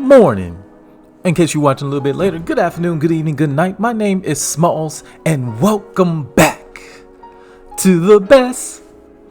morning. In case you're watching a little bit later, good afternoon, good evening, good night. My name is Smalls, and welcome back to the best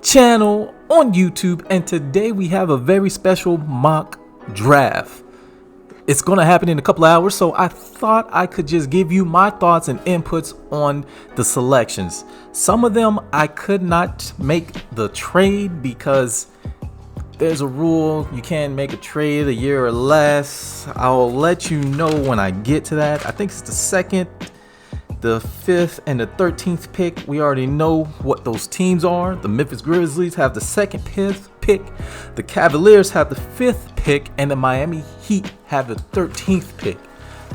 channel on YouTube. And today we have a very special mock draft. It's going to happen in a couple of hours, so I thought I could just give you my thoughts and inputs on the selections. Some of them I could not make the trade because there's a rule you can't make a trade a year or less. I'll let you know when I get to that. I think it's the 2nd, the 5th, and the 13th pick. We already know what those teams are. The Memphis Grizzlies have the 2nd pick. The Cavaliers have the 5th pick, and the Miami Heat have the 13th pick.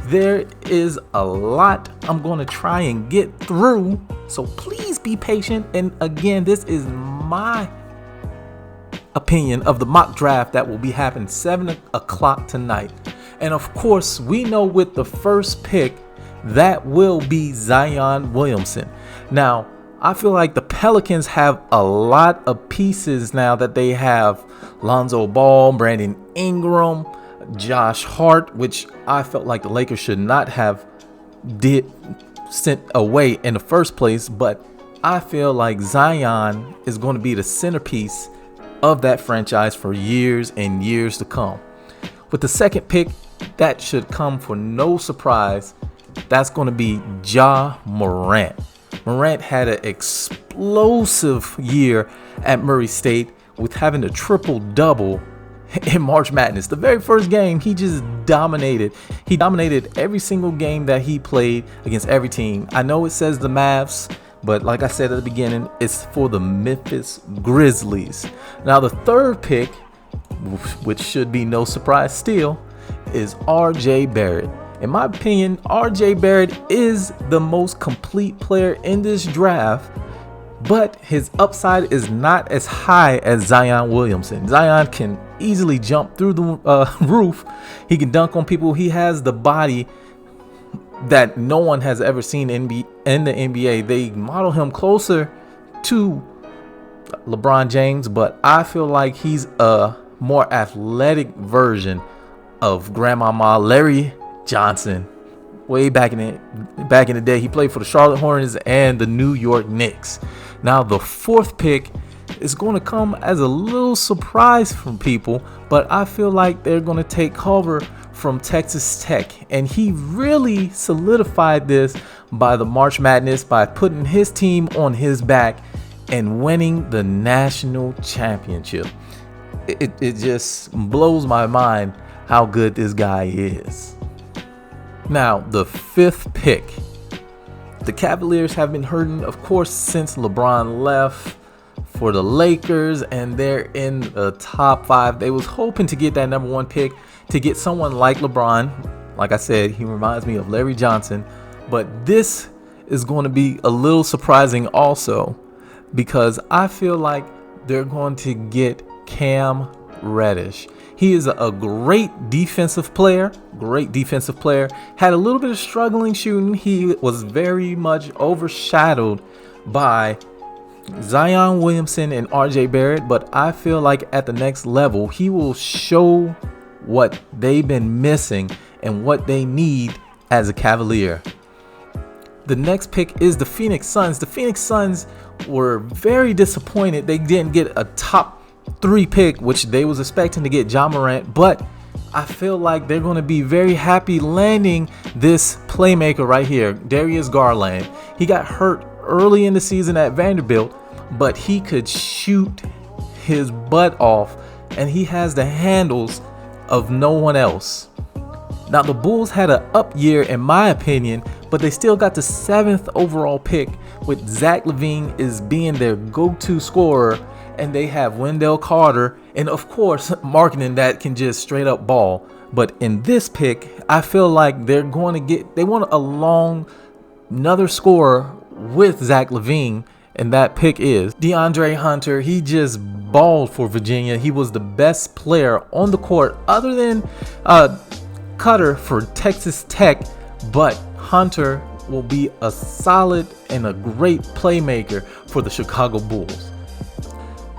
There is a lot I'm going to try and get through, so please be patient. And again, this is my opinion of the mock draft that will be happening 7 o'clock tonight. And of course, we know with the first pick that will be Zion Williamson. Now, I feel like the Pelicans have a lot of pieces now that they have Lonzo Ball, Brandon Ingram, Josh Hart, which I felt like the Lakers should not have sent away in the first place. But I feel like Zion is going to be the centerpiece of that franchise for years and years to come. With the 2nd pick, that should come for no surprise. That's going to be Ja Morant. Morant had an explosive year at Murray State with having a triple-double in March Madness. The very first game, he just dominated. He dominated every single game that he played against every team. I know it says the Mavs, but like I said at the beginning, it's for the Memphis Grizzlies. Now, the 3rd pick, which should be no surprise still, is R.J. Barrett. In my opinion, R.J. Barrett is the most complete player in this draft, but his upside is not as high as Zion Williamson. Zion can easily jump through the roof. He can dunk on people. He has the body that no one has ever seen in the NBA. They model him closer to LeBron James, but I feel like he's a more athletic version of Grandmama Larry Johnson. Way back in the day, he played for the Charlotte Hornets and the New York Knicks. Now, the 4th pick is going to come as a little surprise from people, but I feel like they're going to take Culver from Texas Tech, and he really solidified this by the March Madness by putting his team on his back and winning the national championship. It just blows my mind how good this guy is. Now, the 5th pick. The Cavaliers have been hurting, of course, since LeBron left for the Lakers, and they're in the top 5. They was hoping to get that number 1 pick to get someone like LeBron. Like I said, he reminds me of Larry Johnson. But this is going to be a little surprising also, because I feel like they're going to get Cam Reddish. He is a great defensive player. Had a little bit of struggling shooting. He was very much overshadowed by Zion Williamson and R.J. Barrett, but I feel like at the next level, he will show what they've been missing and what they need as a Cavalier. The next pick is the Phoenix Suns. The Phoenix Suns were very disappointed. They didn't get a top 3 pick, which they was expecting to get Ja Morant, but I feel like they're going to be very happy landing this playmaker right here, Darius Garland. He got hurt early in the season at Vanderbilt, but he could shoot his butt off, and he has the handles of no one else. Now, the Bulls had an up year in my opinion, but they still got the 7th overall pick, with Zach LaVine is being their go-to scorer, and they have Wendell Carter, and of course, marketing that can just straight up ball. But in this pick, I feel like they want another scorer with Zach LaVine, and that pick is DeAndre Hunter. He just balled for Virginia. He was the best player on the court other than Cutter for Texas Tech, but Hunter will be a solid and a great playmaker for the Chicago Bulls.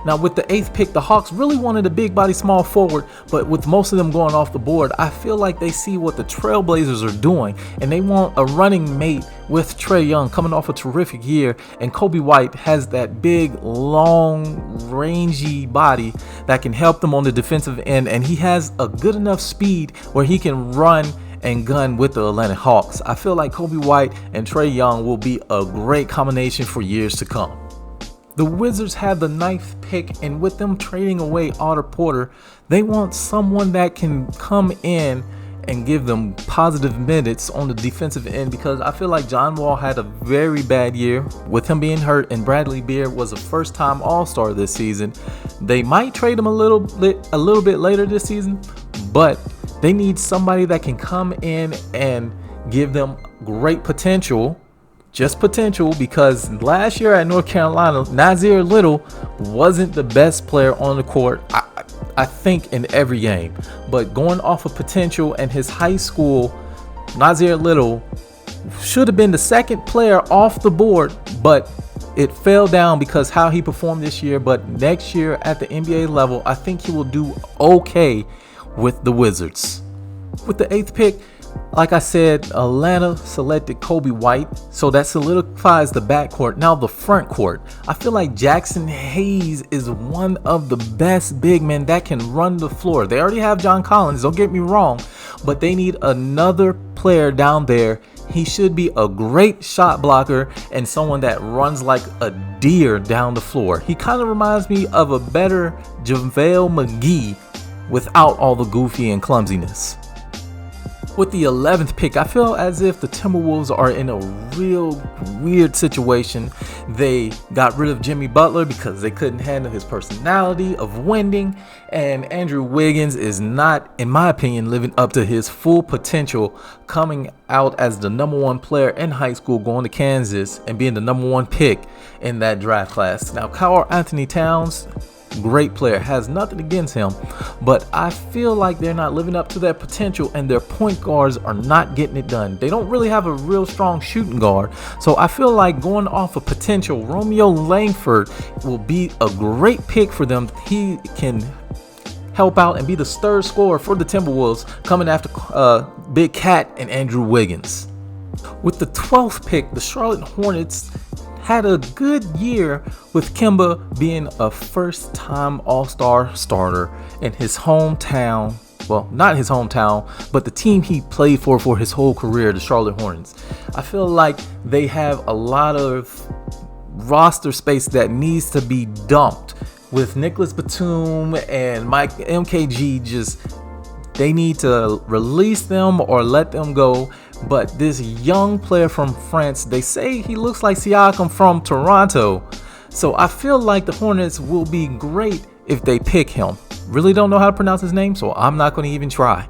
Now with the 8th pick, the Hawks really wanted a big body small forward, but with most of them going off the board, I feel like they see what the Trailblazers are doing and they want a running mate with Trae Young coming off a terrific year, and Coby White has that big, long, rangy body that can help them on the defensive end, and he has a good enough speed where he can run and gun with the Atlanta Hawks. I feel like Coby White and Trae Young will be a great combination for years to come. The Wizards have the 9th pick, and with them trading away Otto Porter, they want someone that can come in and give them positive minutes on the defensive end, because I feel like John Wall had a very bad year with him being hurt, and Bradley Beal was a first-time All-Star this season. They might trade him a little bit later this season, but they need somebody that can come in and give them great potential. Just potential, because last year at North Carolina, Nasir Little wasn't the best player on the court, I think, in every game. But going off of potential and his high school, Nasir Little should have been the second player off the board, but it fell down because how he performed this year. But next year at the NBA level, I think he will do okay with the Wizards. With the 8th pick, like I said, Atlanta selected Coby White, so that solidifies the backcourt. Now the front court, I feel like Jackson Hayes is one of the best big men that can run the floor. They already have John Collins, don't get me wrong, but they need another player down there. He should be a great shot blocker and someone that runs like a deer down the floor. He kind of reminds me of a better JaVale McGee without all the goofy and clumsiness. With the 11th pick, I feel as if the Timberwolves are in a real weird situation. They got rid of Jimmy Butler because they couldn't handle his personality of winning, and Andrew Wiggins is not, in my opinion, living up to his full potential, coming out as the #1 player in high school, going to Kansas and being the #1 pick in that draft class. Now, Karl-Anthony Towns, great player, has nothing against him, but I feel like they're not living up to their potential, and their point guards are not getting it done. They don't really have a real strong shooting guard, so I feel like going off of potential, Romeo Langford will be a great pick for them. He can help out and be the third scorer for the Timberwolves, coming after Big Cat and Andrew Wiggins. With the 12th pick, the Charlotte Hornets had a good year with Kemba being a first-time All-Star starter in his hometown. Well, not his hometown, but the team he played for his whole career, the Charlotte Hornets. I feel like they have a lot of roster space that needs to be dumped. With Nicholas Batum and Mike MKG, they need to release them or let them go. But this young player from France, they say he looks like Siakam from Toronto. So I feel like the Hornets will be great if they pick him. Really don't know how to pronounce his name, so I'm not going to even try.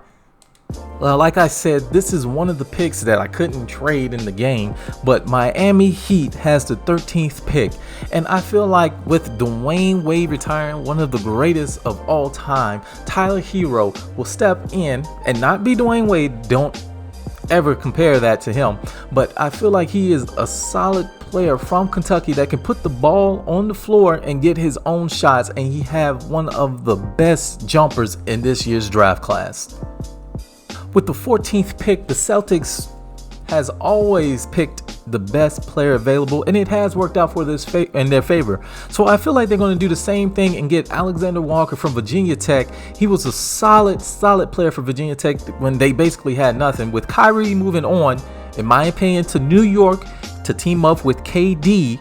Well, like I said, this is one of the picks that I couldn't trade in the game, but Miami Heat has the 13th pick. And I feel like with Dwayne Wade retiring, one of the greatest of all time, Tyler Hero will step in and not be Dwayne Wade. Don't ever compare that to him, but I feel like he is a solid player from Kentucky that can put the ball on the floor and get his own shots, and he have one of the best jumpers in this year's draft class. With the 14th pick, the Celtics has always picked the best player available, and it has worked out for this in their favor. So I feel like they're going to do the same thing and get Alexander Walker from Virginia Tech. He was a solid player for Virginia Tech when they basically had nothing. With Kyrie moving on, in my opinion, to New York to team up with KD,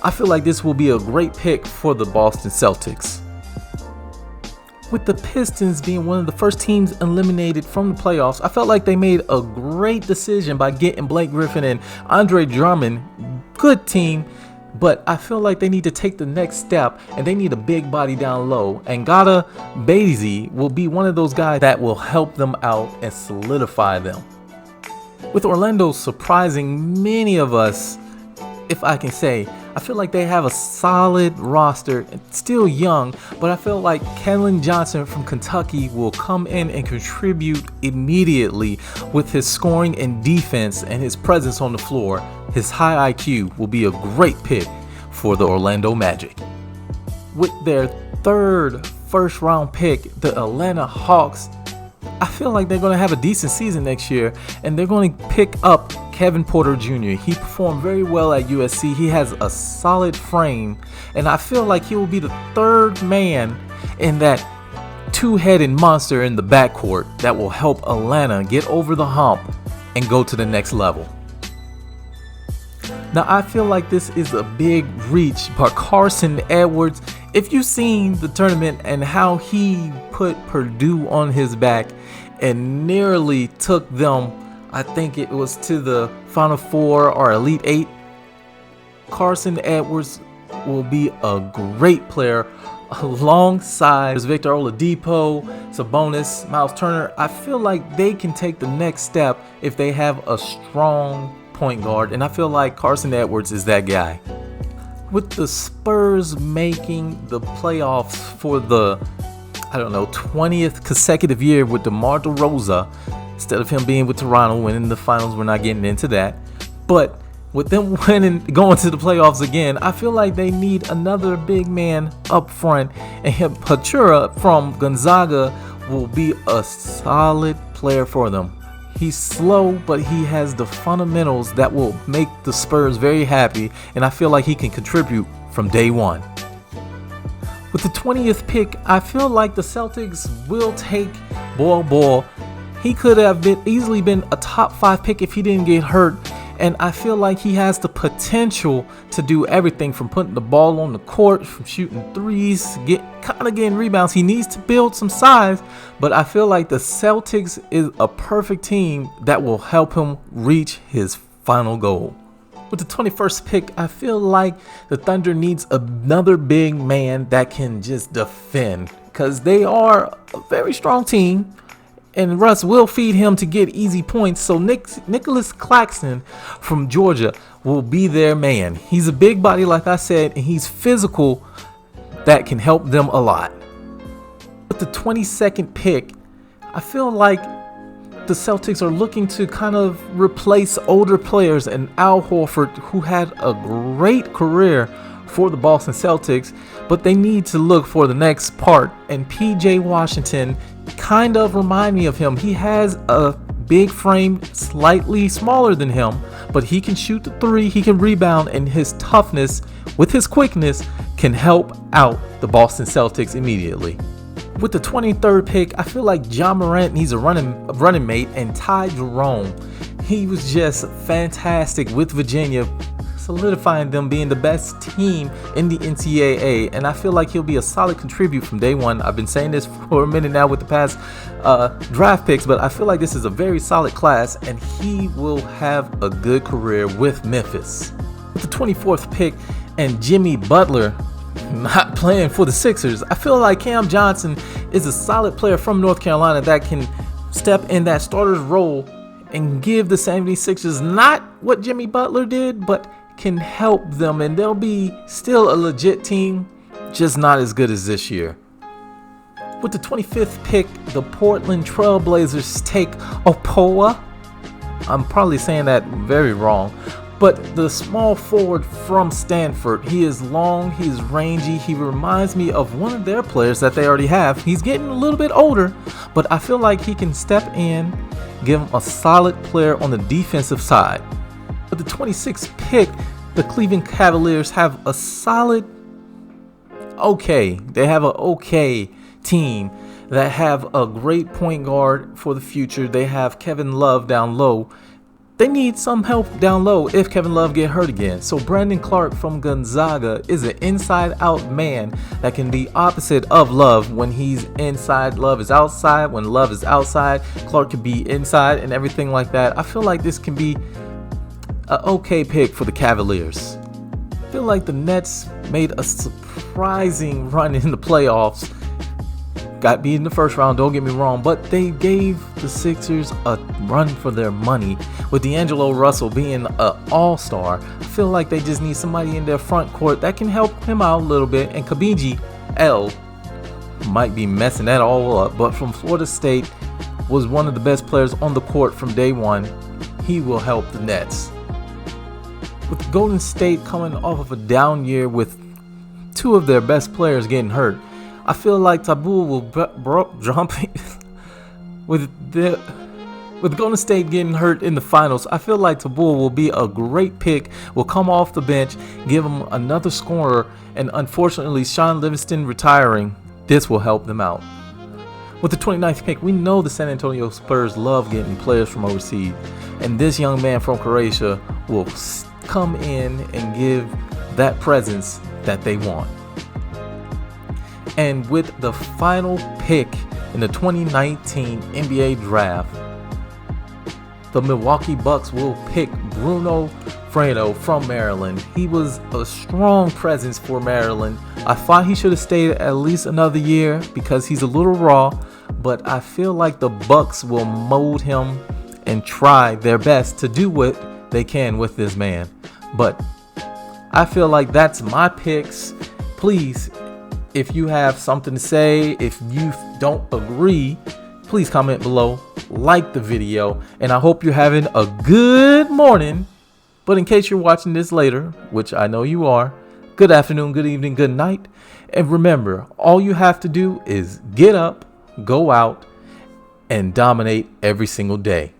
I feel like this will be a great pick for the Boston Celtics. With the Pistons being one of the first teams eliminated from the playoffs, I felt like they made a great decision by getting Blake Griffin and Andre Drummond. Good team, but I feel like they need to take the next step, and they need a big body down low. And Ngata Basie will be one of those guys that will help them out and solidify them. With Orlando surprising many of us, if I can say, I feel like they have a solid roster, still young, but I feel like Kellen Johnson from Kentucky will come in and contribute immediately with his scoring and defense and his presence on the floor. His high IQ will be a great pick for the Orlando Magic. with their third first-round pick, the Atlanta Hawks, I feel like they're going to have a decent season next year, and they're going to pick up Kevin Porter Jr. He performed very well at USC. He has a solid frame, and I feel like he will be the third man in that two-headed monster in the backcourt that will help Atlanta get over the hump and go to the next level. Now, I feel like this is a big reach, but Carson Edwards, if you've seen the tournament and how he put Purdue on his back and nearly took them, I think it was to the Final Four or Elite Eight, Carson Edwards will be a great player alongside Victor Oladipo, Sabonis, Miles Turner. I feel like they can take the next step if they have a strong point guard, and I feel like Carson Edwards is that guy. With the Spurs making the playoffs for the 20th consecutive year with DeMar DeRozan, instead of him being with Toronto winning the finals, we're not getting into that. But with them going to the playoffs again, I feel like they need another big man up front, and Pachura from Gonzaga will be a solid player for them. He's slow, but he has the fundamentals that will make the Spurs very happy, and I feel like he can contribute from day one. With the 20th pick, I feel like the Celtics will take Bol. He could have easily been a top 5 pick if he didn't get hurt, and I feel like he has the potential to do everything from putting the ball on the court, from shooting threes, getting rebounds. He needs to build some size, but I feel like the Celtics is a perfect team that will help him reach his final goal. With the 21st pick, I feel like the Thunder needs another big man that can just defend, because they are a very strong team, and Russ will feed him to get easy points. So Nicholas Claxton from Georgia will be their man. He's a big body, like I said, and he's physical. That can help them a lot. With the 22nd pick, I feel like the Celtics are looking to kind of replace older players, and Al Horford, who had a great career for the Boston Celtics, but they need to look for the next part, and PJ Washington kind of remind me of him. He has a big frame, slightly smaller than him, but he can shoot the three, he can rebound, and his toughness with his quickness can help out the Boston Celtics immediately. With the 23rd pick, I feel like John Morant needs a running mate, and Ty Jerome, he was just fantastic with Virginia, solidifying them being the best team in the NCAA, and I feel like he'll be a solid contribute from day one. I've been saying this for a minute now with the past draft picks, but I feel like this is a very solid class, and he will have a good career with Memphis. With the 24th pick and Jimmy Butler not playing for the Sixers, I feel like Cam Johnson is a solid player from North Carolina that can step in that starter's role and give the 76ers not what Jimmy Butler did, but can help them, and they'll be still a legit team, just not as good as this year. With the 25th pick, the Portland Trail Blazers take Opoa. I'm probably saying that very wrong, but the small forward from Stanford, he is long, he's rangy, he reminds me of one of their players that they already have. He's getting a little bit older, but I feel like he can step in, give him a solid player on the defensive side. With the 26th pick, the Cleveland Cavaliers have a solid, they have an okay team that have a great point guard for the future. They have Kevin Love down low. They need some help down low if Kevin Love get hurt again. So Brandon Clark from Gonzaga is an inside-out man that can be opposite of Love. When he's inside, Love is outside. When Love is outside, Clark can be inside and everything like that. I feel like this can be an okay pick for the Cavaliers. I feel like the Nets made a surprising run in the playoffs. Got beat in the first round, don't get me wrong, but they gave the Sixers a run for their money. With D'Angelo Russell being an all-star, I feel like they just need somebody in their front court that can help him out a little bit. And Kabiji L might be messing that all up, but from Florida State, was one of the best players on the court from day one. He will help the Nets. With Golden State coming off of a down year with two of their best players getting hurt, I feel like Taboo will jump with Golden State getting hurt in the finals. I feel like Taboo will be a great pick, will come off the bench, give them another scorer, and unfortunately Sean Livingston retiring, this will help them out. With the 29th pick, we know the San Antonio Spurs love getting players from overseas, and this young man from Croatia will come in and give that presence that they want. And with the final pick in the 2019 NBA draft, the Milwaukee Bucks will pick Bruno Fernando from Maryland. He was a strong presence for Maryland. I thought he should have stayed at least another year because he's a little raw, but I feel like the Bucks will mold him and try their best to do what they can with this man. But I feel like that's my picks. Please, if you have something to say, if you don't agree, please comment below, like the video, and I hope you're having a good morning. But in case you're watching this later, which I know you are, good afternoon, good evening, good night. And remember, all you have to do is get up, go out, and dominate every single day.